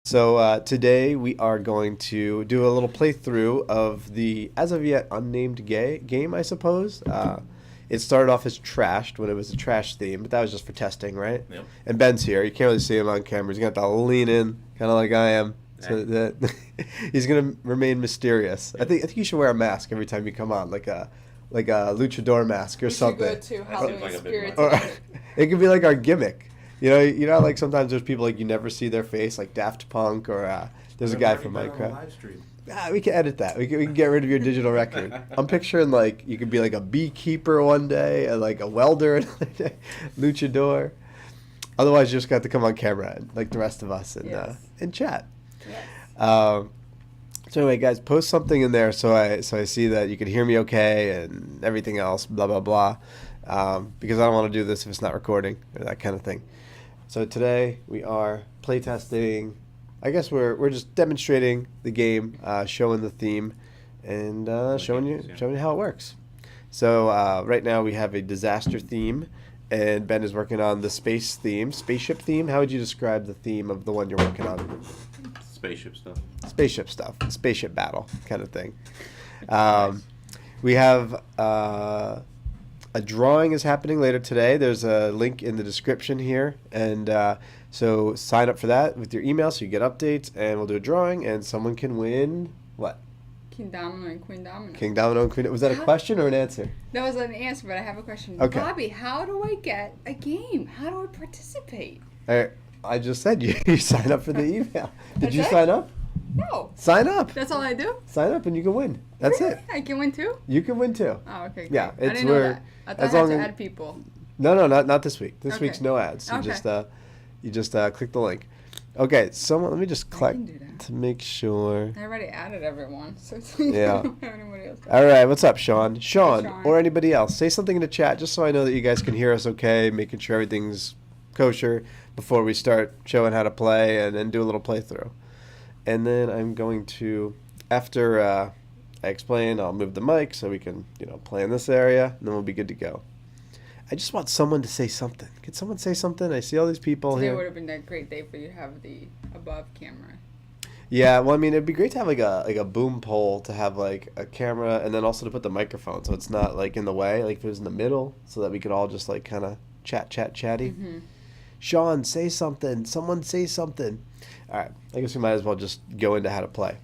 So today we are going to do a little playthrough of the as of yet unnamed game, I suppose. It started off as trashed when it was a trash theme, but that was just for testing, right? Yep. And Ben's here. You can't really see him on camera. He's going to have to lean in, kind of like I am. So that he's going to remain mysterious. I think you should wear a mask every time you come on, like a luchador mask or something. We should go to Halloween like a big Spirits. Or it could be like our gimmick. You know, like sometimes there's people like you never see their face, like Daft Punk, or there's a guy from Minecraft. We can edit that. We can get rid of your digital record. I'm picturing like you could be like a beekeeper one day, and like a welder another day, luchador. Otherwise, you just got to come on camera, like the rest of us, and chat. Yes. So anyway, guys, post something in there so I see that you can hear me okay and everything else, blah blah blah. Because I don't want to do this if it's not recording or that kind of thing. So today we are playtesting. I guess we're just demonstrating the game, showing the theme, and showing you how it works. So right now we have a disaster theme, and Ben is working on the spaceship theme. How would you describe the theme of the one you're working on? Spaceship stuff. Spaceship battle kind of thing. We have a drawing is happening later today. There's a link in the description here, and so sign up for that with your email so you get updates, and we'll do a drawing, and someone can win what? King Domino and Queen Domino. King Domino and Queen. Was that a question or an answer? That was an answer, but I have a question. Okay. Bobby, how do I get a game? How do I participate? I just said you sign up for the email. Did That's you it? sign up? No. Sign up. That's all I do? Sign up and you can win. That's Really? it. I can win too? You can win too. Oh, okay. Great. Yeah, I it's didn't know where that. I thought as I had long to as add people. No, not this week. This Okay. week's no ads. Okay. You just click the link. Okay, someone, let me just I click can do that. to make sure. I already added everyone, so it's Yeah. I don't have anybody else. All right, what's up, Sean? Sean, Sean. or anybody else, say something in the chat just so I know that you guys can hear us okay, making sure everything's kosher before we start showing how to play and then do a little playthrough. And then I'm going to, after I explain, I'll move the mic so we can, play in this area, and then we'll be good to go. I just want someone to say something. Can someone say something? I see all these people Today here. would have been a great day for you to have the above camera. Yeah, well, I mean, it'd be great to have like a boom pole to have like a camera, and then also to put the microphone so it's not like in the way, like if it was in the middle, so that we could all just like kind of chatty. Mm-hmm. Sean, say something. Someone say something. All right, I guess we might as well just go into how to play.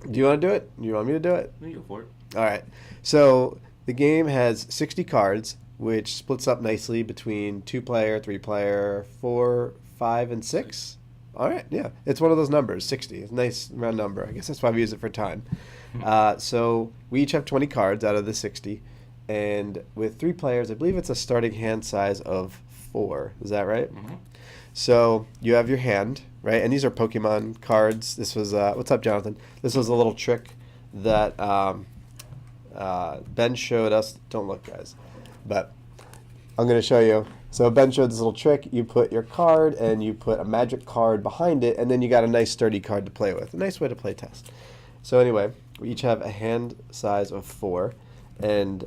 Do you want to do it? You want me to do it? You go for it. All right. So the game has 60 cards, which splits up nicely between 2-player, 3-player, 4, 5, and 6. All right, yeah. It's one of those numbers, 60. It's a nice round number. I guess that's why we use it for time. So we each have 20 cards out of the 60. And with 3 players, I believe it's a starting hand size of 4. Is that right? Mm-hmm. So you have your hand, right? And these are Pokemon cards. This was, what's up, Jonathan? This was a little trick that Ben showed us. Don't look, guys. But I'm going to show you. So Ben showed this little trick. You put your card and you put a magic card behind it, and then you got a nice sturdy card to play with. A nice way to play test. So anyway, we each have a hand size of 4, and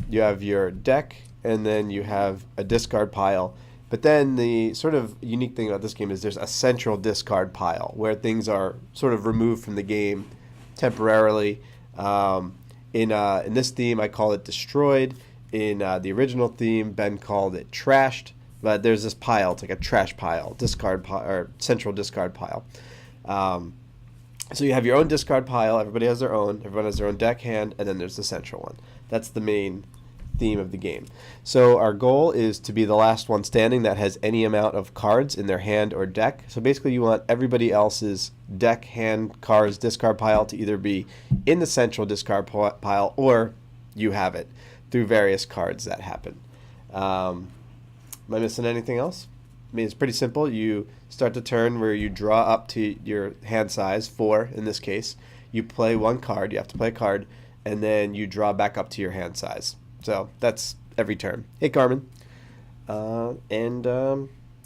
you have your deck, and then you have a discard pile. But then the sort of unique thing about this game is there's a central discard pile where things are sort of removed from the game temporarily. In this theme, I call it destroyed. In the original theme, Ben called it trashed, but there's this pile. It's like a trash pile, discard pile, or central discard pile. So you have your own discard pile. Everybody has their own. Everyone has their own deck, hand, and then there's the central one. That's the main theme of the game. So our goal is to be the last one standing that has any amount of cards in their hand or deck. So basically you want everybody else's deck, hand, cards, discard pile to either be in the central discard pile or you have it through various cards that happen. Am I missing anything else? I mean, it's pretty simple. You start the turn where you draw up to your hand size, 4 in this case. You play one card. You have to play a card. And then you draw back up to your hand size. So that's every turn. Hey, Carmen.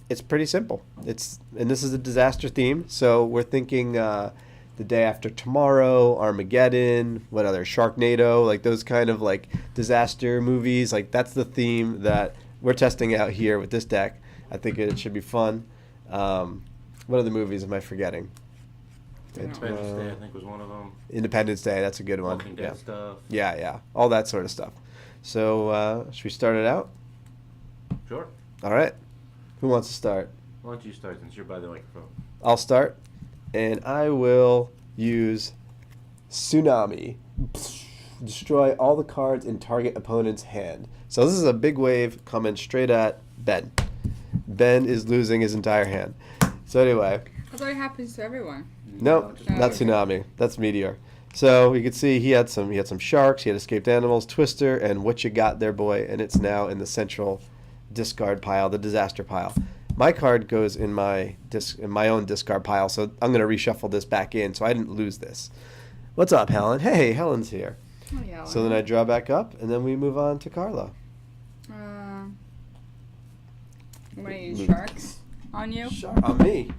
It's pretty simple. And this is a disaster theme. So we're thinking the day after tomorrow, Armageddon, what other, Sharknado, like those kind of like disaster movies. Like that's the theme that we're testing out here with this deck. I think it should be fun. What other movies am I forgetting? Independence Day, I think, was one of them. Independence Day, that's a good one. Walking Dead stuff. Yeah, all that sort of stuff. So, should we start it out? Sure. All right. Who wants to start? Why don't you start since you're by the microphone? I'll start, and I will use Tsunami. Destroy all the cards in target opponent's hand. So this is a big wave coming straight at Ben. Ben is losing his entire hand. So anyway. I thought it happens to everyone. Nope, just not Tsunami. That's Meteor. So you can see he had some sharks, he had escaped animals, Twister, and What You Got There Boy, and it's now in the central discard pile, the disaster pile. My card goes in my own discard pile, so I'm going to reshuffle this back in so I didn't lose this. What's up, Helen? Hey, Helen's here. Oh, yeah. So then I draw back up, and then we move on to Carla. You want to use sharks on you? Shark on me.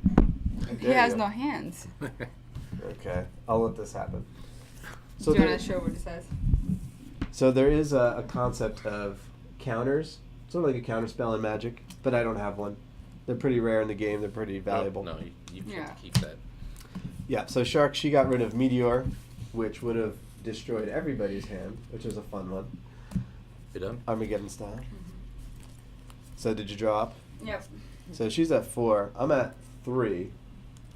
He has no hands. Okay, I'll let this happen. Do you want to show what it says? So there is a concept of counters, sort of like a counter spell in Magic, but I don't have one. They're pretty rare in the game. They're pretty valuable. No, you Yeah. have to keep that. Yeah, so Shark, she got rid of Meteor, which would have destroyed everybody's hand, which was a fun one. You done? Armageddon style. So did you draw up? Yep. So she's at 4. I'm at 3,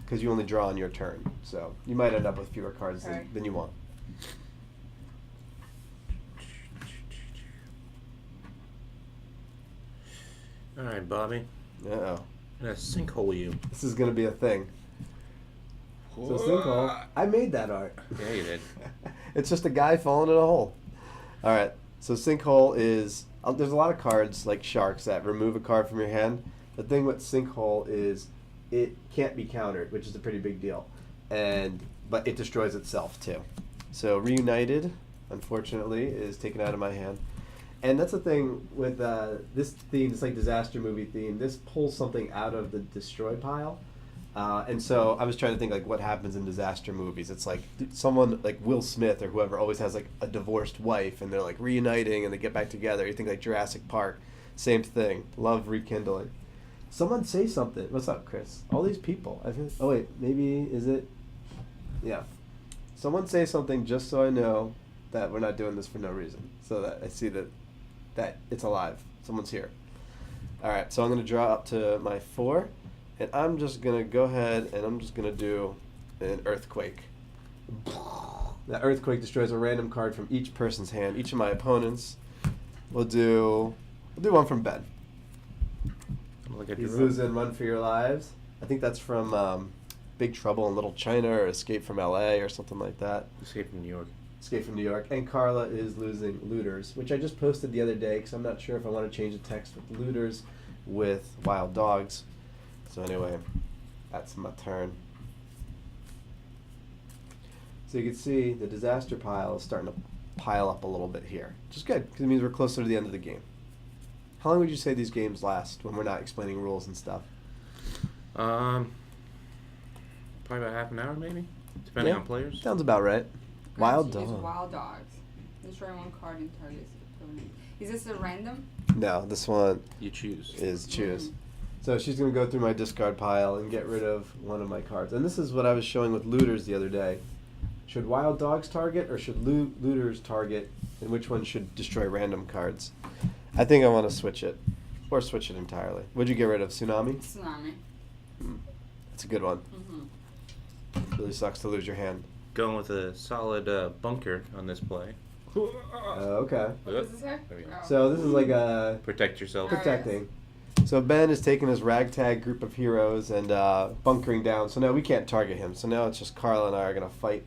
because you only draw on your turn. So you might end up with fewer cards Okay. than you want. All right, Bobby. Uh-oh. I'm gonna sinkhole you. This is going to be a thing. So sinkhole, I made that art. Yeah, you did. It's just a guy falling in a hole. All right. So sinkhole is there's a lot of cards like sharks that remove a card from your hand. The thing with sinkhole is it can't be countered, which is a pretty big deal, but it destroys itself too. So reunited, unfortunately, is taken out of my hand. And that's the thing with this theme, it's like disaster movie theme. This pulls something out of the destroy pile. And so I was trying to think like what happens in disaster movies. It's like someone like Will Smith or whoever always has like a divorced wife and they're like reuniting and they get back together. You think like Jurassic Park, same thing. Love rekindling. Someone say something. What's up, Chris? All these people. Oh wait, maybe is it? Yeah. Someone say something just so I know that we're not doing this for no reason. So that I see that it's alive. Someone's here. All right. So I'm gonna draw up to my 4. And I'm just going to go ahead and I'm just going to do an earthquake. That earthquake destroys a random card from each person's hand. Each of my opponents. We'll do one from Ben. He's losing Run for Your Lives. I think that's from Big Trouble in Little China or Escape from LA or something like that. Escape from New York. Escape from New York. And Carla is losing Looters, which I just posted the other day because I'm not sure if I want to change the text with Looters with Wild Dogs. So anyway, that's my turn. So you can see the disaster pile is starting to pile up a little bit here. Which is good, because it means we're closer to the end of the game. How long would you say these games last when we're not explaining rules and stuff? Probably about half an hour, maybe, depending on players. Sounds about right. Wild Dogs. Wild Dogs. Destroy one card in target's opponent. Is this a random? No, this one You choose. is choose. So she's going to go through my discard pile and get rid of one of my cards. And this is what I was showing with Looters the other day. Should Wild Dogs target or should Looters target? And which one should destroy random cards? I think I want to switch it. Or switch it entirely. Would you get rid of Tsunami? Tsunami. That's a good one. Mm-hmm. Really sucks to lose your hand. Going with a solid bunker on this play. Okay. What does it say? There we go. Oh. So this is like a Protect yourself. protecting. So Ben is taking his ragtag group of heroes and bunkering down. So now we can't target him. So now it's just Carla and I are going to fight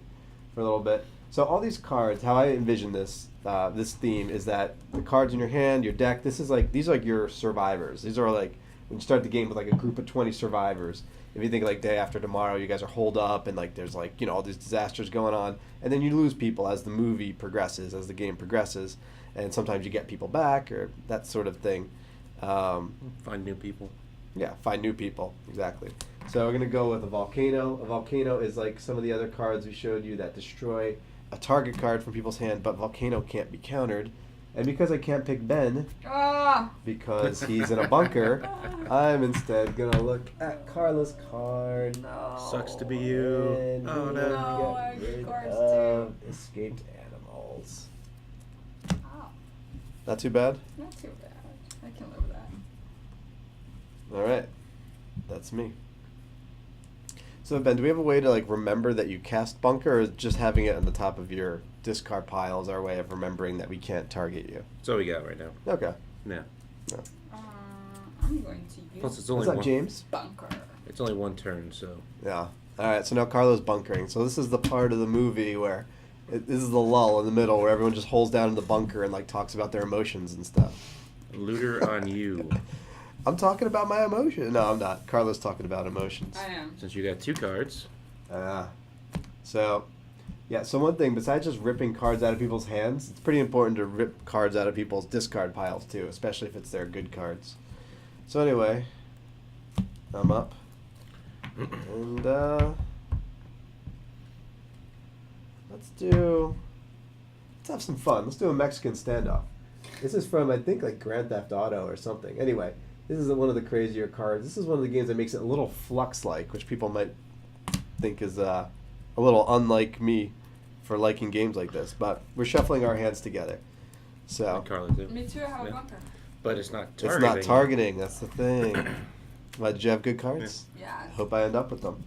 for a little bit. So all these cards, how I envision this theme is that the cards in your hand, your deck, these are like your survivors. These are like when you start the game with like a group of 20 survivors. If you think like Day After Tomorrow, you guys are holed up and like there's like, all these disasters going on, and then you lose people as the movie progresses, as the game progresses, and sometimes you get people back or that sort of thing. Find new people. Yeah, find new people, exactly. So we're going to go with a volcano. A volcano is like some of the other cards we showed you that destroy a target card from people's hand, but volcano can't be countered. And because I can't pick Ben, Ah! because he's in a bunker, I'm instead gonna look at Carla's card. No. Sucks to be you. And Oh we'll no. No, I get get rid cards of escaped animals. Oh, Not too bad? not too bad. I can live with that. Alright. That's me. So Ben, do we have a way to like remember that you cast bunker, or just having it on the top of your discard pile is our way of remembering that we can't target you? That's all we got right now. Okay. Yeah. I'm going to use Plus, it's What's only up, one. James? bunker. It's only one turn, so. Yeah. Alright, so now Carlo's bunkering. So this is the part of the movie where this is the lull in the middle where everyone just holds down in the bunker and like talks about their emotions and stuff. Looter on you. I'm talking about my emotion. No, I'm not. Carlo's talking about emotions. I am. Since you got 2 cards. So, yeah, so one thing, besides just ripping cards out of people's hands, it's pretty important to rip cards out of people's discard piles too, especially if it's their good cards. So anyway, I'm up. And, let's have some fun. Let's do a Mexican standoff. This is from, I think, like Grand Theft Auto or something. Anyway, this is one of the crazier cards. This is one of the games that makes it a little Flux-like, which people might think is a little unlike me for liking games like this. But we're shuffling our hands together. So Like Carla too. Me too, I have Yeah. a bunker. But it's not it's targeting. not targeting. That's the thing. But did you have good cards? Yeah. I hope I end up with them.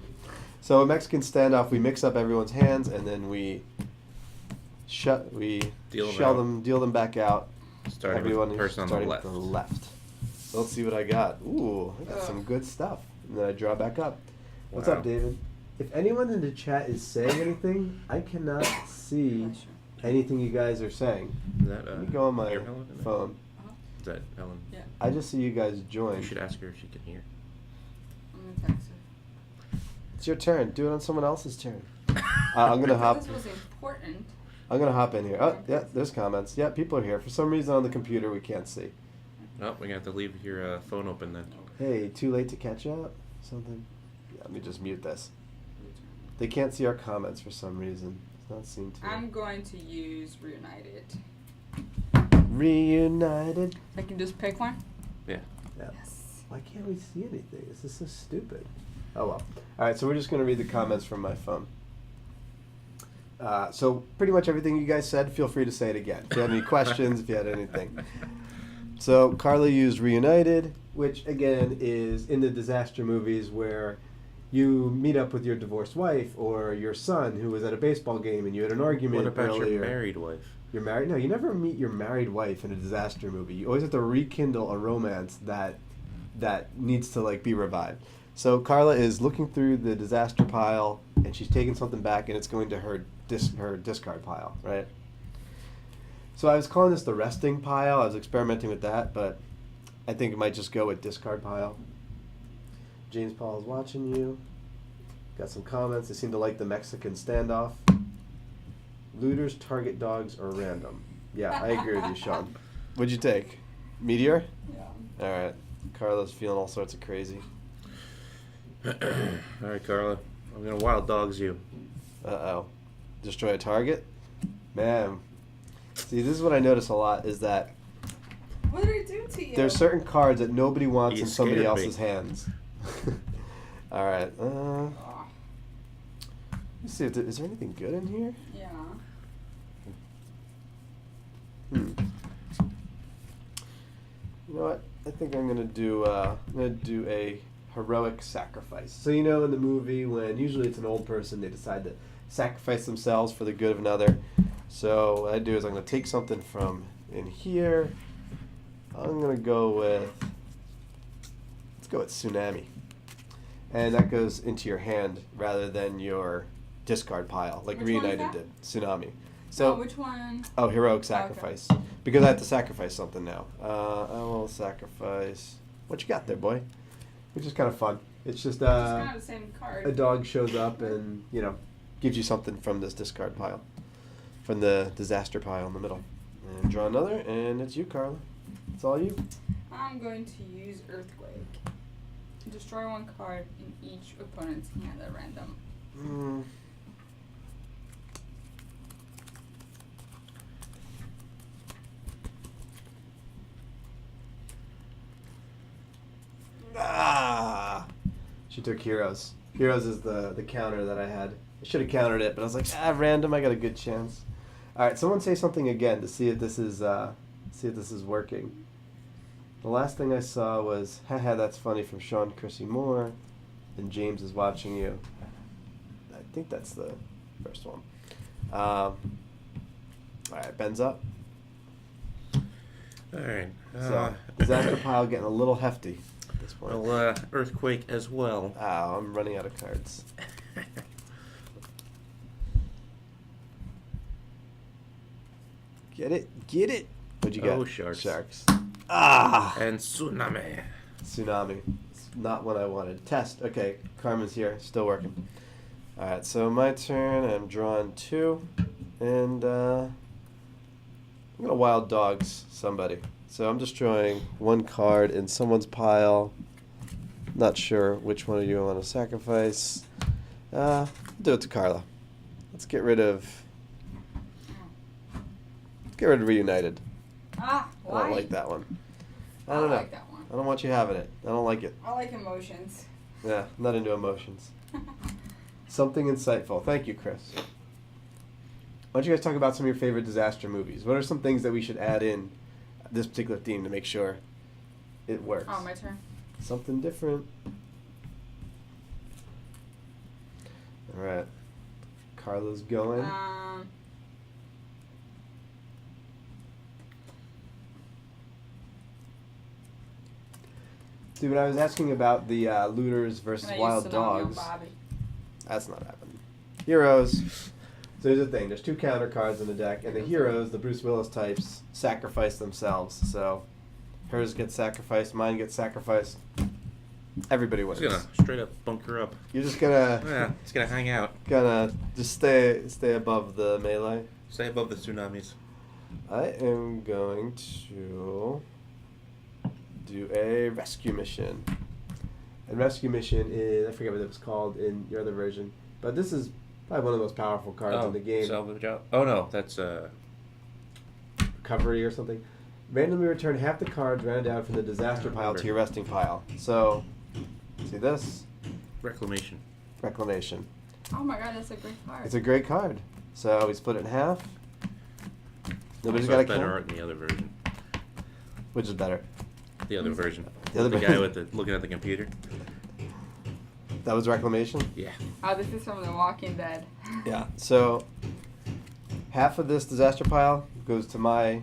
So a Mexican standoff, we mix up everyone's hands and then we deal them back out. Starting Everyone with the person on the starting left. with the left. So let's see what I got. Ooh, I got some good stuff. And then I draw back up. What's Wow. up, David? If anyone in the chat is saying anything, I cannot see Yeah, sure. anything you guys are saying. Is that, Let me go on my your Helen? phone. Is that Helen? Yeah. I just see you guys You join. should ask her if she can hear. I'm gonna text her. It's your turn. Do it on someone else's turn. I'm gonna hop. This was important. I'm gonna hop in here. Oh, yeah. There's comments. Yeah, people are here. For some reason on the computer we can't see. Oh, we're gonna have to leave your phone open then. Hey, too late to catch up? Something? Yeah, let me just mute this. They can't see our comments for some reason. It's not seen to. I'm going to use Reunited. Reunited. I can just pick one? Yeah. Yeah. Yes. Why can't we see anything? This is so stupid. Oh well. All right, so we're just gonna read the comments from my phone. So pretty much everything you guys said. Feel free to say it again. If you had any questions, if you had anything. So Carla used Reunited, which again is in the disaster movies where you meet up with your divorced wife or your son who was at a baseball game and you had an argument What about earlier. your married wife? You're married? No, you never meet your married wife in a disaster movie. You always have to rekindle a romance that needs to like be revived. So Carla is looking through the disaster pile and she's taking something back and it's going to her discard pile, right? So I was calling this the resting pile. I was experimenting with that, but I think it might just go with discard pile. James Paul is watching you. Got some comments. They seem to like the Mexican standoff. Looters, target dogs, or random. Yeah, I agree with you, Sean. What'd you take? Meteor? Yeah. All right. Carla's feeling all sorts of crazy. All right, Carla. I'm gonna wild dogs you. Uh-oh. Destroy a target? Man. See, this is what I notice a lot is that What did I do to you? there's certain cards that nobody wants You in somebody scared me. else's hands. All right. Oh, Let's see. Is there anything good in here? yeah. You know what? I think I'm gonna do a heroic sacrifice. So you know in the movie when usually it's an old person, they decide to sacrifice themselves for the good of another. So what I do is I'm gonna take something from in here. I'm gonna go with tsunami, and that goes into your hand rather than your discard pile like Which one is Reunited that? did. Tsunami. So Which one? Oh, heroic sacrifice. Because I have to sacrifice something now. I will sacrifice. What you got there, boy? Which is kind of fun. It's just It's kind of the same card. a dog shows up and gives you something from this discard pile, from the disaster pile in the middle. And draw another, and it's you, Carla. It's all you. I'm going to use Earthquake. Destroy one card in each opponent's hand at random. She took Heroes. Heroes is the counter that I had. I should have countered it, but I was like, random. I got a good chance. All right, someone say something again to see if this is working. The last thing I saw was, haha, that's funny from Sean Chrissy Moore, and James is watching you. I think that's the first one. All right, Ben's up. All right. So disaster pile getting a little hefty at this point. Well, earthquake as well. Oh, I'm running out of cards. Get it, get it. What'd you get? Oh, sharks. Sharks. Ah. And tsunami. Tsunami. It's not what I wanted. Test. Okay, Carmen's here, still working. All right, so my turn. I'm drawing 2, and I'm gonna wild dogs somebody. So I'm destroying 1 card in someone's pile. Not sure which one of you I want to sacrifice. Do it to Carla. Let's get rid of Reunited. Why? I don't like that one. I don't know. like that one. I don't want you having it. I don't like it. I like emotions. Yeah, I'm not into emotions. Something insightful. Thank you, Chris. Why don't you guys talk about some of your favorite disaster movies? What are some things that we should add in this particular theme to make sure it works? Oh, my turn. Something different. All right. Carla's going. See, when I was asking about the looters versus Can I wild use Tsunami on dogs, Bobby? that's not happening. Heroes. So here's the thing. There's 2 counter cards in the deck, and the heroes, the Bruce Willis types, sacrifice themselves. So hers gets sacrificed, mine gets sacrificed. Everybody wins. Just gonna straight up bunker up. You're just gonna It's gonna hang out. gonna just stay above the melee. Stay above the tsunamis. I am going to do a rescue mission. And rescue mission is, I forget what it was called in your other version, but this is probably one of the most powerful cards in the game. Salvage out. Oh no, that's Recovery or something. Randomly return half the cards ran down from the disaster pile to your resting pile. So, see this? reclamation. Reclamation. Oh my god, that's a great card. It's a great card. So we split it in half. Nobody's Also got a better count. art in the other version. Which is better? The other version. The other the guy version. with the looking at the computer. That was reclamation? Yeah. Oh, this is from The Walking Dead. Yeah. So half of this disaster pile goes to my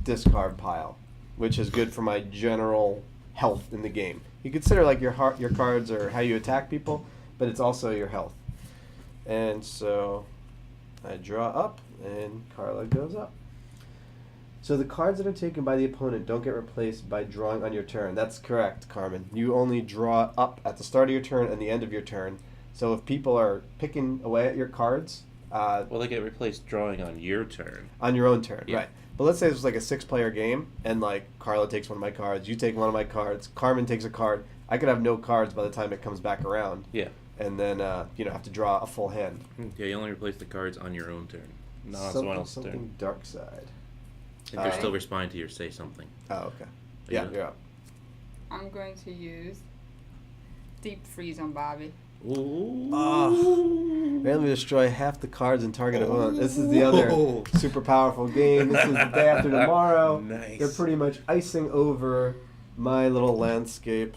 discard pile, which is good for my general health in the game. You consider like your cards or how you attack people, but it's also your health. And so I draw up, and Carla goes up. So the cards that are taken by the opponent don't get replaced by drawing on your turn. That's correct, Carmen. You only draw up at the start of your turn and the end of your turn. So if people are picking away at your cards, Well, they get replaced drawing on your turn. on your own turn, Yeah. right? But let's say this was like a 6-player game, and like Carla takes one of my cards, you take one of my cards, Carmen takes a card. I could have no cards by the time it comes back around, Yeah. and then have to draw a full hand. Yeah, you only replace the cards on your own turn, not on someone else's something turn. dark side. If Alright. they're still responding to your say something. Oh, okay. Are Yeah, you- you're up. I'm going to use Deep Freeze on Bobby. Ooh. Randomly destroy half the cards and target opponent. This is the other super powerful game. This is the day after tomorrow. Nice. They're pretty much icing over my little landscape.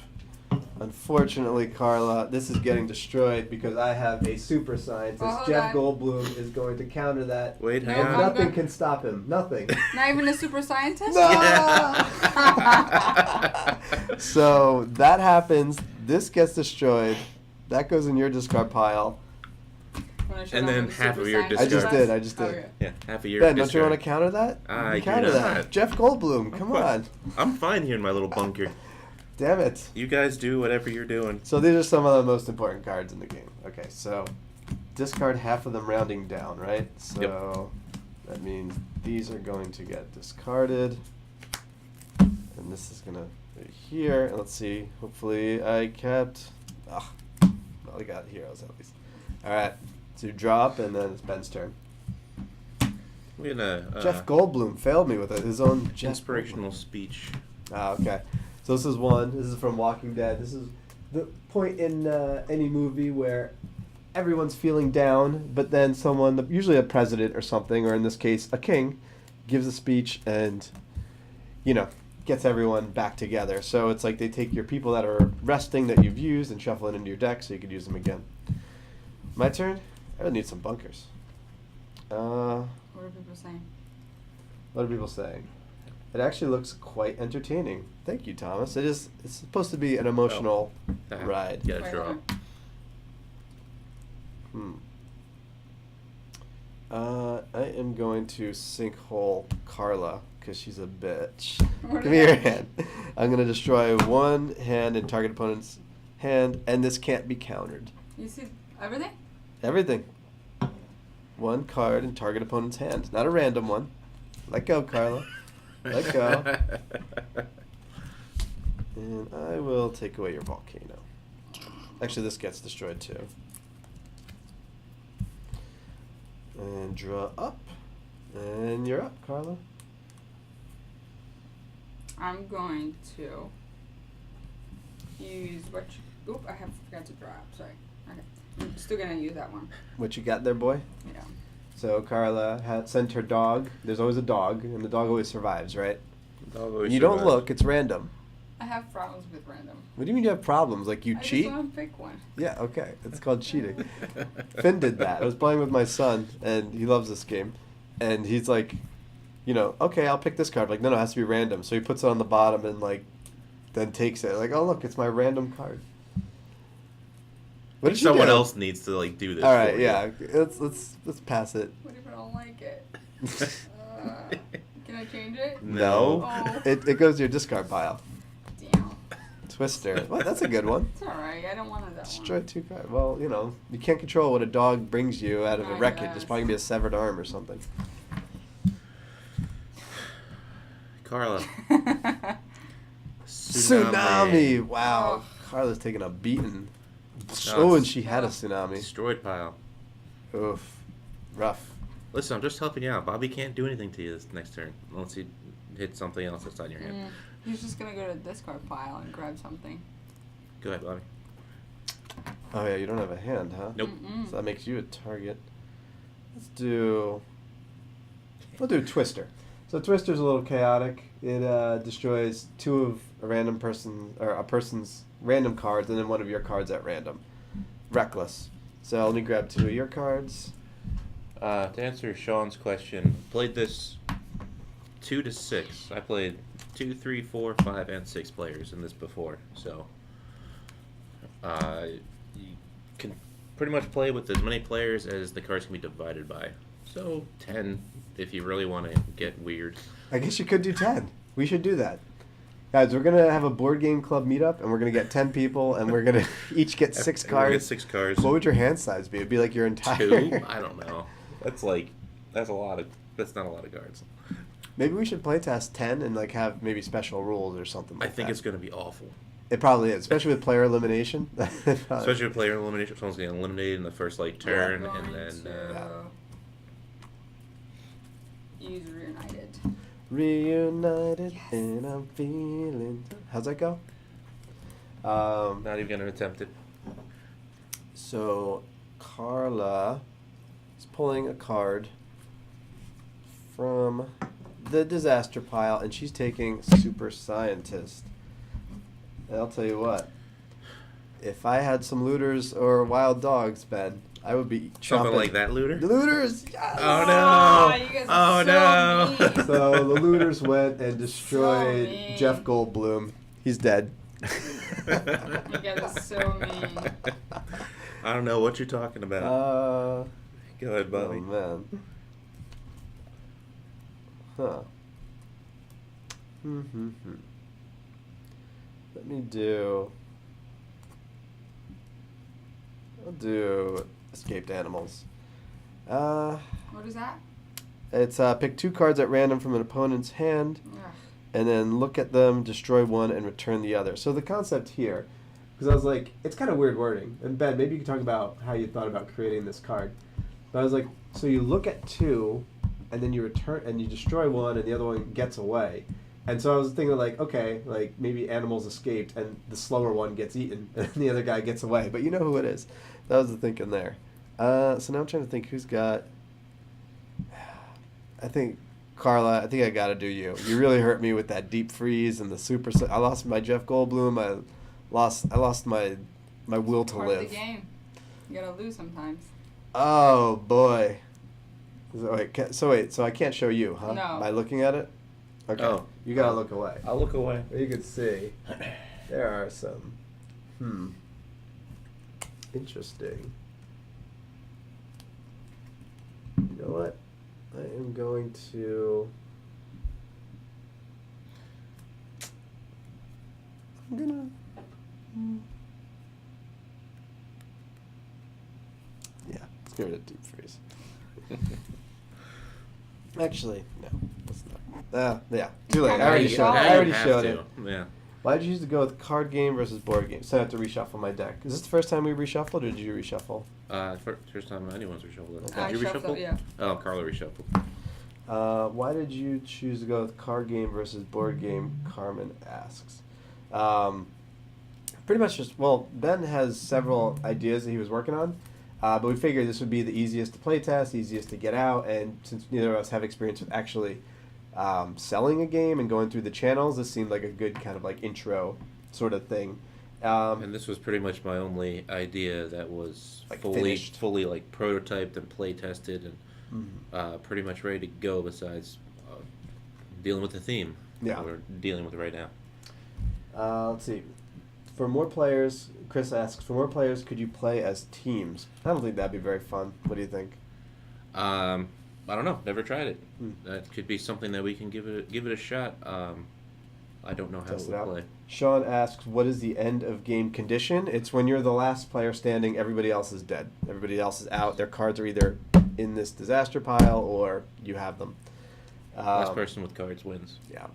Unfortunately, Carla, this is getting destroyed because I have a super scientist. Oh, hold Jeff on. Goldblum is going to counter that. Wait, No, hang I'm on. Nothing good. can stop him. Nothing. Not even a super scientist? No! So that happens. This gets destroyed. That goes in your discard pile. Wanna show And them then what a half super of your scientist I just discard. did. I just did. Okay. Yeah, half a year. Ben, don't you discard. want to counter that? I do counter that. not. Jeff Goldblum, come on. I'm fine here in my little bunker. Damn it. You guys do whatever you're doing. So these are some of the most important cards in the game. Okay, so discard half of them rounding down, right? So that means these are going to get discarded. And this is going to be here. And let's see. Hopefully I kept... well, I got heroes at least. All right. So you draw up, and then it's Ben's turn. We had a Jeff Goldblum failed me with it. His own Jeff inspirational speech. Ah, okay. So this is one. This is from Walking Dead. the point in any movie where everyone's feeling down, but then someone, usually a president or something, or in this case, a king, gives a speech and, gets everyone back together. So it's like they take your people that are resting that you've used and shuffle it into your deck so you could use them again. My turn? I really need some bunkers. What are people saying? What are people saying? It actually looks quite entertaining. Thank you, Thomas. It's supposed to be an emotional ride. Yeah, draw. I am going to sinkhole Carla because she's a bitch. What Give me your hand. I'm going to destroy one hand in target opponent's hand, and this can't be countered. You see everything? Everything. One card in target opponent's hand. Not a random one. Let go, Carla. Let go. And I will take away your volcano. Actually, this gets destroyed too. And draw up. And you're up, Carla. I'm going to use what you... Oop, I forgot to draw up. Sorry. Okay. I'm still going to use that one. What you got there, boy? Yeah. So Carla sent her dog. There's always a dog, and the dog always survives, right? You don't look. It's random. I have problems with random. What do you mean you have problems? Like you cheat? I just want to pick one. Yeah, okay. It's called cheating. Finn did that. I was playing with my son, and he loves this game. And he's like, okay, I'll pick this card. Like, no, it has to be random. So he puts it on the bottom and, then takes it. Like, oh, look, it's my random card. What did you Someone do? else needs to, do this. All right, for yeah. you. Let's pass it. What if I don't like it? Can I change it? No. Oh. It goes to your discard pile. Damn. Twister. Well, that's a good one. It's alright. I don't want that Destroy one. 2 cards. Well, you can't control what a dog brings you out of a I wreckage. guess. It's probably going to be a severed arm or something. Carla. Tsunami! Wow. Oh. Carla's taking a beating. No, And she had a tsunami. Destroyed pile. Oof. Rough. Listen, I'm just helping you out. Bobby can't do anything to you this next turn unless you hit something else that's on your hand. He's just going to go to the discard pile and grab something. Go ahead, Bobby. Oh, yeah, you don't have a hand, huh? Nope. Mm-mm. So that makes you a target. We'll do Twister. So Twister's a little chaotic. It destroys 2 of a person's random cards and then 1 of your cards at random. Reckless. So let me grab 2 of your cards. To answer Sean's question, played this 2 to 6. I played 2, 3, 4, 5, and 6 players in this before, so you can pretty much play with as many players as the cards can be divided by. So 10 if you really want to get weird. I guess you could do 10. We should do that. Guys, we're going to have a board game club meetup, and we're going to get 10 people, and we're going to each get 6 We're gonna cards. get 6 cards. What would your hand size be? It'd be like your entire... 2? I don't know. That's not a lot of cards. Maybe we should play test 10 and have maybe special rules or something like I think that. it's going to be awful. It probably is, especially with player elimination. Especially with player elimination. Someone's getting eliminated in the first turn, I'm and going then to use Reunited. Reunited, Yes. and I'm feeling... How's that go? not even going to attempt it. So, Carla is pulling a card from the disaster pile, and she's taking Super Scientist. And I'll tell you what, if I had some looters or wild dogs, Ben, I would be chomping. Something like that, looter? Looters! Yes! Oh, no! You guys Oh, are no! so mean. So the looters went and destroyed mean. Jeff Goldblum. He's dead. You guys are so mean. I don't know what you're talking about. Go ahead, Bobby. Oh, man. Huh. Let me do... I'll do escaped animals. What is that? It's pick 2 cards at random from an opponent's hand, Ugh. and then look at them, destroy one, and return the other. So the concept here, because I was like, it's kind of weird wording. And Ben, maybe you could talk about how you thought about creating this card. But I was like, so you look at 2, and then you return, and you destroy one, and the other one gets away. And so I was thinking like, okay, like maybe animals escaped and the slower one gets eaten and the other guy gets away. But you know who it is. That was the thinking there. So now I'm trying to think who's got. I think Carla. I think I got to do you. You really hurt me with that deep freeze and the super. I lost my Jeff Goldblum. I lost my will to Part live. of the game. You gotta lose sometimes. Oh boy. So I can't show you, huh? No. By looking at it? Okay. Oh. You gotta look away. I'll look away. You can see there are some interesting. You know what? I am going to yeah, let's get rid of deep freeze. Actually, no, let's not. Yeah, too late. I already showed it. I already showed it. Yeah. Why did you choose to go with card game versus board game? So I have to reshuffle my deck. Is this the first time we reshuffled, or did you reshuffle? First time anyone's reshuffled it. Okay. Did you I shuffled, reshuffle? yeah. Oh, Carla reshuffled. Why did you choose to go with card game versus board game? Carmen asks. Pretty much just, well, Ben has several ideas that he was working on, but we figured this would be the easiest to play test, easiest to get out, and since neither of us have experience with actually selling a game and going through the channels, this seemed like a good kind of like intro sort of thing. And this was pretty much my only idea that was Like fully finished. like prototyped and play tested and pretty much ready to go. Besides dealing with the theme Yeah. that we're dealing with right now. Let's see. For more players, Chris asks, for more players, could you play as teams? I don't think that'd be very fun. What do you think? I don't know. Never tried it. Hmm. That could be something that we can give it a shot. I don't know how Test it to out. play. Sean asks, what is the end of game condition? It's when you're the last player standing, everybody else is dead. Everybody else is out. Their cards are either in this disaster pile or you have them. Last person with cards wins. Yeah.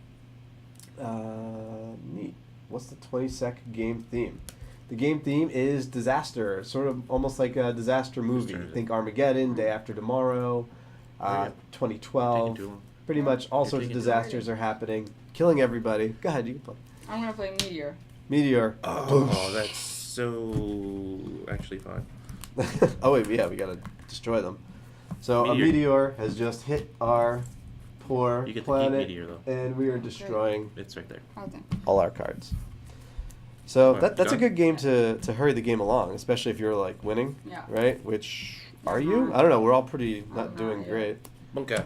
Neat. What's the 22nd game theme? The game theme is disaster, sort of almost like a disaster movie. Disaster. Think Armageddon, Day After Tomorrow, Yeah. 2012. Taking too long. Pretty much all You're sorts of taking too disasters are happening, killing everybody. Go ahead, you can play. I'm gonna play Meteor. Meteor. Oh, that's so actually fine. Oh wait, yeah, we gotta destroy them. So a Meteor. meteor has just hit our poor You get to keep planet, Meteor, though. and we are destroying It's right there. Oh, dang. all our cards. So Alright, that's a done? good game to hurry the game along, especially if you're like winning, Yeah. right? Which are I'm you? not. I don't know. We're all pretty I'm not doing not, yeah. great. Okay.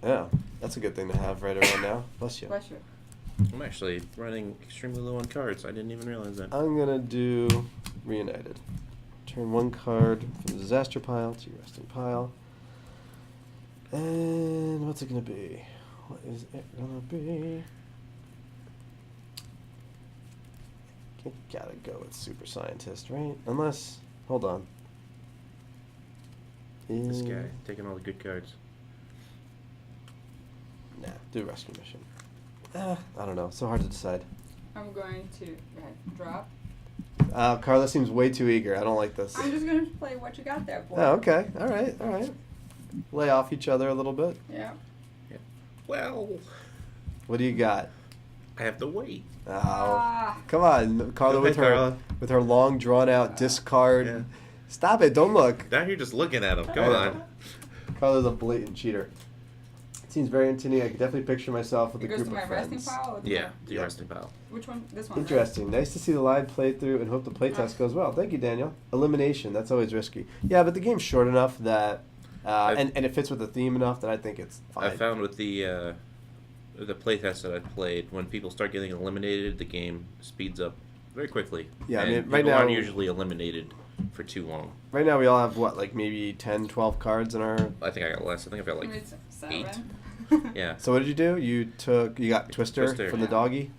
Yeah, that's a good thing to have right around now. Bless you. Bless you. I'm actually running extremely low on cards. I didn't even realize that. I'm gonna do Reunited. Turn one card from the disaster pile to your resting pile. And what's it gonna be? What is it gonna be? You gotta go with super scientist, right? Unless, hold on. This guy taking all the good cards. Nah, do rescue mission. I don't know. So hard to decide. I'm going to go ahead, drop. Carla seems way too eager. I don't like this. I'm just gonna play what you got there, boy. Oh, okay. All right. All right. Lay off each other a little bit. Yeah. Well, What do you got? I have to wait. Oh, Ah. come on, Carla, Go with ahead, her Carla. with her long drawn out discard. Yeah. Stop it! Don't look. Now you're just looking at him. Come on. Carla's a blatant cheater. It seems very entertaining. I can definitely picture myself with It a goes group to my of resting friends. pile? Or to Yeah, my- the Yeah. resting pile. Which one? This one. right? Interesting. Nice to see the live playthrough and hope the playtest goes well. Thank you, Daniel. Elimination. That's always risky. Yeah, but the game's short enough that, and it fits with the theme enough that I think it's fine. I found with the playtest that I played, when people start getting eliminated, the game speeds up very quickly. Yeah, I and mean, right people now- aren't usually eliminated for too long. Right now we all have what, like maybe 10, 12 cards in our. I think I got less. I think I've got like Maybe it's 7. 8. Yeah. So what did you do? You got Twister, Twister. from the doggy.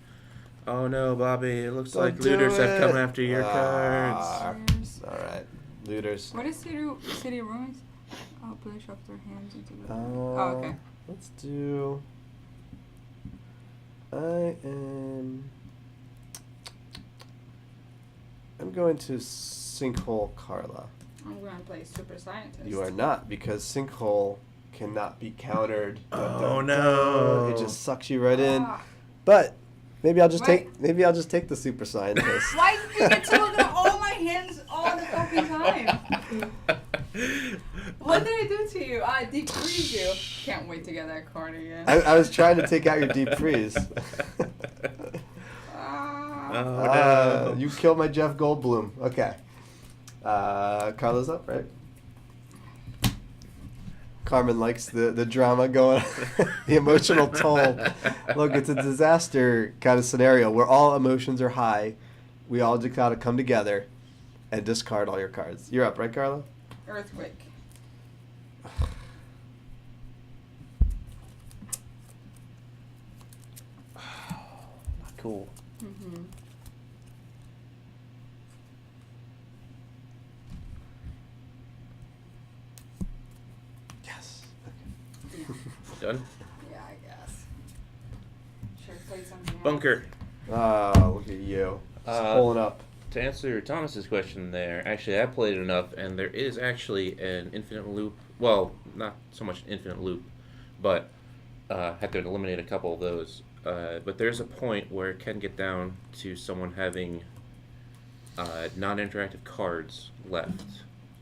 Oh no, Bobby! It looks Don't like do looters have come it. after your cards. Cheers. All right, looters. What is City of Ruins? Oh, push up their hands into the. Oh, okay. Let's do. I'm going to Sinkhole Carla. I'm going to play Super Scientist. You are not, because Sinkhole cannot be countered. Dun, Oh, dun, no. dun. It just sucks you right in. Ah. But maybe I'll just Wait. take the super scientist. Why did you get to look at all my hands all the fucking time? What did I do to you? I deep freeze you. Can't wait to get that card again. I was trying to take out your deep freeze. Oh, no. You killed my Jeff Goldblum. Okay. Carla's up, right? Carmen likes the drama going, the emotional toll. Look, it's a disaster kind of scenario where all emotions are high. We all just gotta come together and discard all your cards. You're up, right, Carla? Earthquake. Cool. Mm-hmm. Yes. Done? Yeah, I guess. Should have played something else. Bunker. Oh, look at you. Just pulling up. To answer Thomas's question there, actually, I played enough, and there is actually an infinite loop. Well, not so much an infinite loop, but had to eliminate a couple of those. But there's a point where it can get down to someone having non-interactive cards left.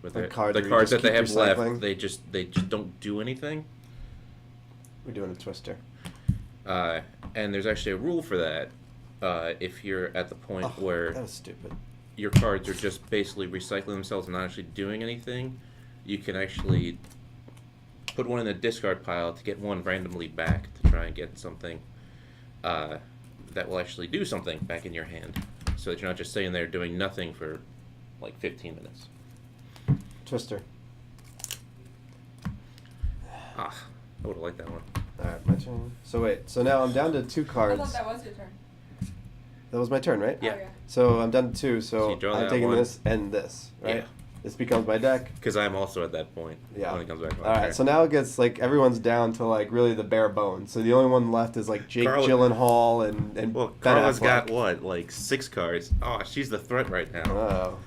With Like the cards where you cards just that they keep have left, recycling? they just don't do anything. We're doing a twister. And there's actually a rule for that. If you're at the point Oh, where that was stupid. your cards are just basically recycling themselves and not actually doing anything, you can actually put one in the discard pile to get one randomly back to try and get something that will actually do something back in your hand, so that you're not just sitting there doing nothing for like 15 minutes. Twister. I would have liked that one. Alright, my turn. So wait, so now I'm down to 2 I cards. thought that was your turn. That was my turn, right? Yeah. Oh, yeah. So I'm down to 2, So so you draw I'm that taking one. this and this, right? Yeah. This becomes my deck. Because I'm also at that point Yeah. when it comes back. Alright, so now it gets like everyone's down to like really the bare bones. So the only one left is like Jake Carla- Gyllenhaal and Well, Ben Carla's Affleck. got what, like 6 cards? Oh, she's the threat right now. Oh.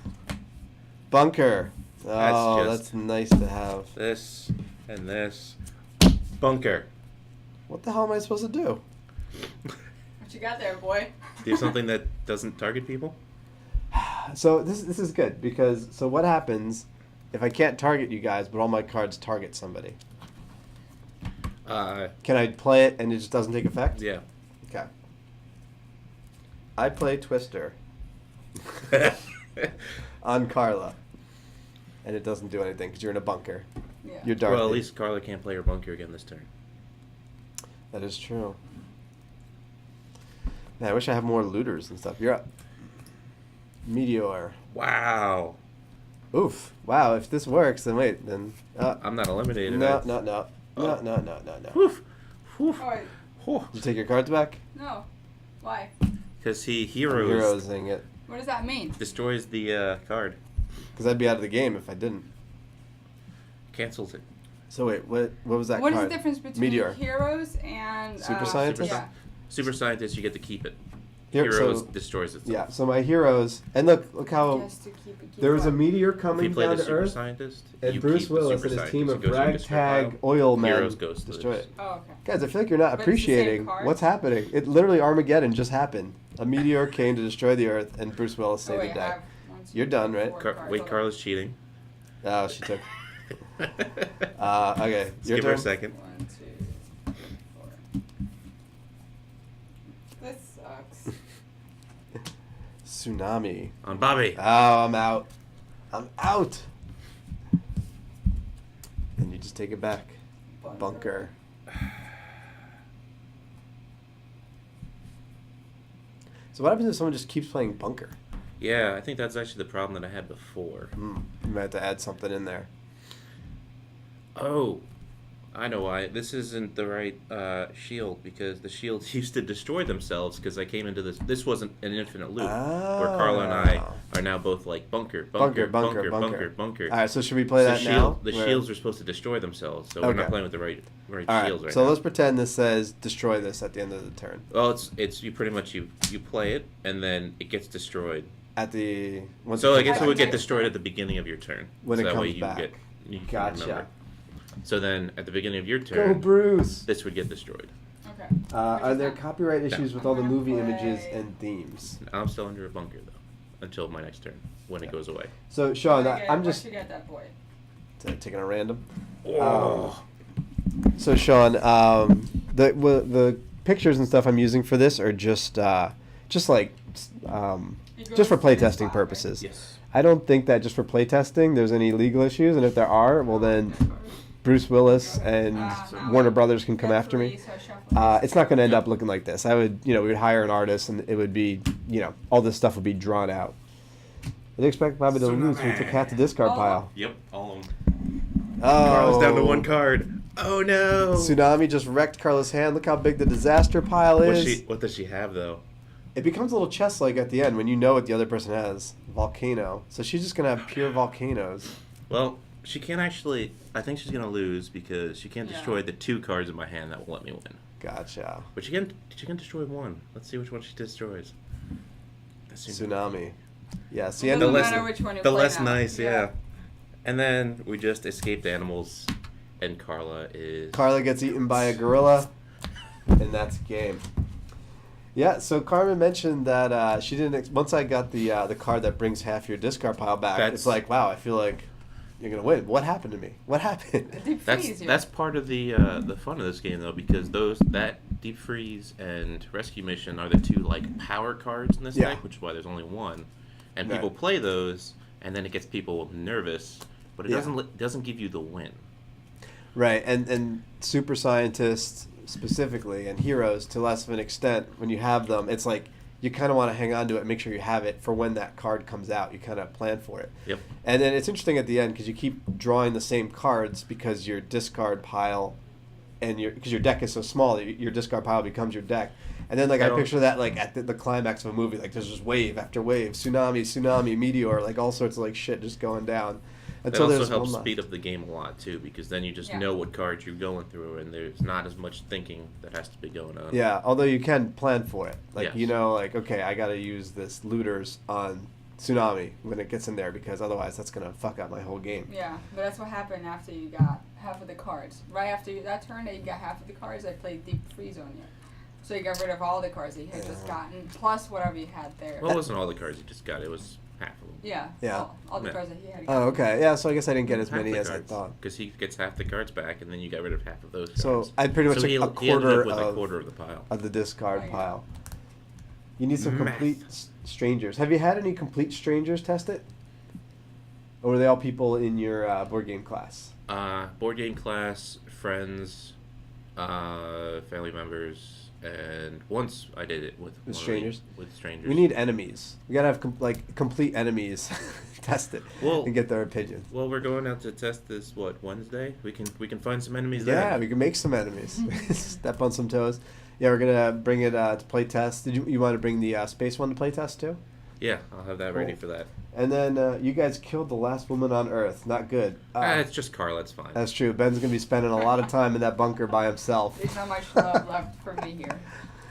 Bunker. Oh, just- that's nice to have. This and this. Bunker. What the hell am I supposed to do? What you got there, boy? Do something that doesn't target people? So this is good because so what happens if I can't target you guys but all my cards target somebody? Can I play it and it just doesn't take effect? Yeah. Okay. I play Twister on Carla, and it doesn't do anything because you're in a bunker. Yeah. You're Dorothy. Well, at least Carla can't play her bunker again this turn. That is true. Man, I wish I had more looters and stuff. You're up. Meteor. Wow. Oof. Wow, if this works, then wait, then... I'm not eliminated. no. Oh. No. Woof. Woof. Oh, wait. Whew. You take your cards back? No. Why? Because he I'm heroes heroesing it. What does that mean? destroys the card. Because I'd be out of the game if I didn't. Cancels it. So wait, what was that What is card? the difference between Meteor. heroes and Super scientist? Yeah. Super scientist, you get to keep it. Here- Heroes so- destroys itself. Yeah, so my heroes... And look how... Yes, to keep it, keep There was a what? meteor If coming you play down the to super Earth, scientist, and you Bruce keep the Willis super and his team scientist. of It goes in your discard ragtag pile. oil men Heroes goes to destroy this. it. Oh, okay. Guys, I feel like you're not But it's the same appreciating card? what's happening. It literally Armageddon just happened. A meteor came to destroy the Earth, and Bruce Willis Oh, saved wait, the I day. have 1, 2, You're done, 3, right? 4 cards. Wait, Okay. Carla's cheating. Oh, she took. Okay, Let's your give her a turn. second. 1, 2, 3, 4. This sucks. Tsunami. On Bobby. Oh, I'm out. I'm out. And you just take it back. Bunker. So what happens if someone just keeps playing bunker? Yeah, I think that's actually the problem that I had before. You might have to add something in there. Oh, I know why. This isn't the right shield, because the shields used to destroy themselves because I came into this. This wasn't an infinite loop where Carla and I are now both like bunker. All right, so should we play So that shield, now? The Where- shields are supposed to destroy themselves, so we're Okay. not playing with the right All shields right, right so now. let's pretend this says destroy this at the end of the turn. Well, it's you pretty much you play it and then it gets destroyed. At the once So it I guess it comes would back. get destroyed at the beginning of your turn. When so it that way comes you back. you can Gotcha. remember. So then at the beginning of your Go turn, Bruce. this would get destroyed. Okay. Are there copyright No. issues with I'm all the gonna movie play- images and themes? I'm still under a bunker though, until my next turn when it goes away. So Sean, I'm What just you get that boy? taking a random. Oh. So Sean, the pictures and stuff I'm using for this are just like just for playtesting purposes. Yes. I don't think that just for playtesting there's any legal issues, and if there are, well then Bruce Willis and Warner Brothers can come after me. It's not going to end up looking like this. I would, we would hire an artist, and it would be, all this stuff would be drawn out. I didn't expect Bobby to lose when he took half the discard pile. Yep, all of them. Oh, Carla's down to one card. Oh no! Tsunami just wrecked Carla's hand. Look how big the disaster pile is. What does she have though? It becomes a little chess-like at the end when you know what the other person has. Volcano. So she's just going to have pure volcanoes. Well, she can't actually. I think she's gonna lose because she can't destroy the 2 cards in my hand that will let me win. Gotcha. But she can destroy 1. Let's see which one she destroys. Tsunami. Yeah, see, It and doesn't less- matter which one you The play less now. nice, yeah. And then we just escaped animals, and Carla is. Carla gets eaten by a gorilla, and that's game. Yeah, so Carmen mentioned that she didn't. Once I got the card that brings half your discard pile back, it's like, wow, I feel like you're gonna win. What happened to me? What happened? Deep freeze you. That's part of the fun of this game though, because that deep freeze and rescue mission are the 2 like power cards in this Yeah. deck, which is why there's only 1, and Right. people play those, and then it gets people nervous, but it Yeah. doesn't give you the win. Right, and super scientists specifically, and heroes to less of an extent, when you have them, it's like you kind of want to hang on to it and make sure you have it for when that card comes out. You kind of plan for it. Yep. And then it's interesting at the end because you keep drawing the same cards because your discard pile and because your deck is so small that your discard pile becomes your deck. And then I picture that at the climax of a movie, like there's just wave after wave, tsunami, meteor, like all sorts of shit just going down. That Until also there's helps one speed up the game a lot too, because then you just Yeah. know what cards you're going through, and there's not as much thinking that has to be going on. Yeah, although you can plan for it. Yes. Okay, I got to use this looters on tsunami when it gets in there because otherwise that's going to fuck up my whole game. Yeah, but that's what happened after you got half of the cards. Right after that turn that you got half of the cards, I played Deep Freeze on you. So you got rid of all the cards that you had just gotten, plus whatever you had there. Well, it wasn't all the cards you just got; it was half of them. Yeah. Yeah. All the Yeah. cards that he had. Oh, okay. Yeah, so I guess I didn't get as Half many the as I cards, thought. because he gets half the cards back, and then you got rid of half of those. So cards. I pretty much So took he a ended up quarter with a quarter of the pile. of the discard Oh, yeah. pile. You need some Math. complete strangers. Have you had any complete strangers test it? Or were they all people in your board game class? Board game class, friends, family members, and once I did it with strangers? With strangers. We need enemies. We gotta have complete enemies test it Well- and get their opinions. Well, we're going out to test this. Wednesday? We can find some enemies Yeah, there. we can make some enemies. Step on some toes. Yeah, we're gonna bring it to play test. Did you want to bring the space one to play test too? Yeah, I'll have that ready Cool. for that. And then you guys killed the last woman on Earth. Not good. It's just Carla. It's fine. That's true. Ben's gonna be spending a lot of time in that bunker by himself. There's not much love left for me here.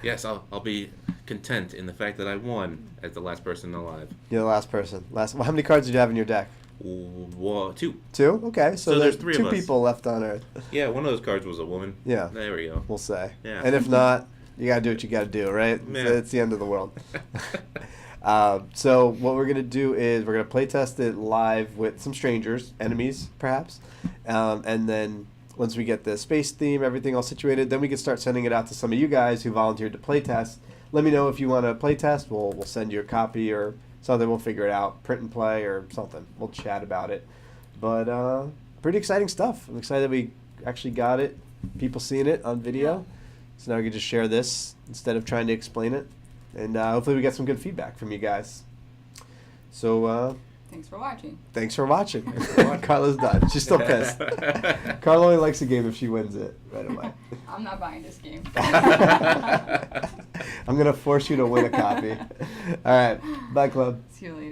Yes, I'll be content in the fact that I won as the last person alive. You're the last person. Well, how many cards did you have in your deck? 2. 2? Okay, so So there's there's 3 two of us. people left on Earth. Yeah, one of those cards was a woman. Yeah. There we go. We'll say. Yeah. And if not, you gotta do what you gotta do, right? Yeah. It's the end of the world. So what we're gonna do is we're gonna play test it live with some strangers, enemies perhaps, and then once we get the space theme, everything all situated, then we can start sending it out to some of you guys who volunteered to play test. Let me know if you want to play test. We'll send you a copy or something. We'll figure it out, print and play or something. We'll chat about it. But pretty exciting stuff. I'm excited that we actually got it. People seeing it on video. So now we can just share this instead of trying to explain it. And hopefully we get some good feedback from you guys. So Thanks for watching. thanks for watching. Carla's done. She's still pissed. Carla only likes a game if she wins it right away. I'm not buying this game. I'm going to force you to win a copy. All right. Bye, Club. See you later.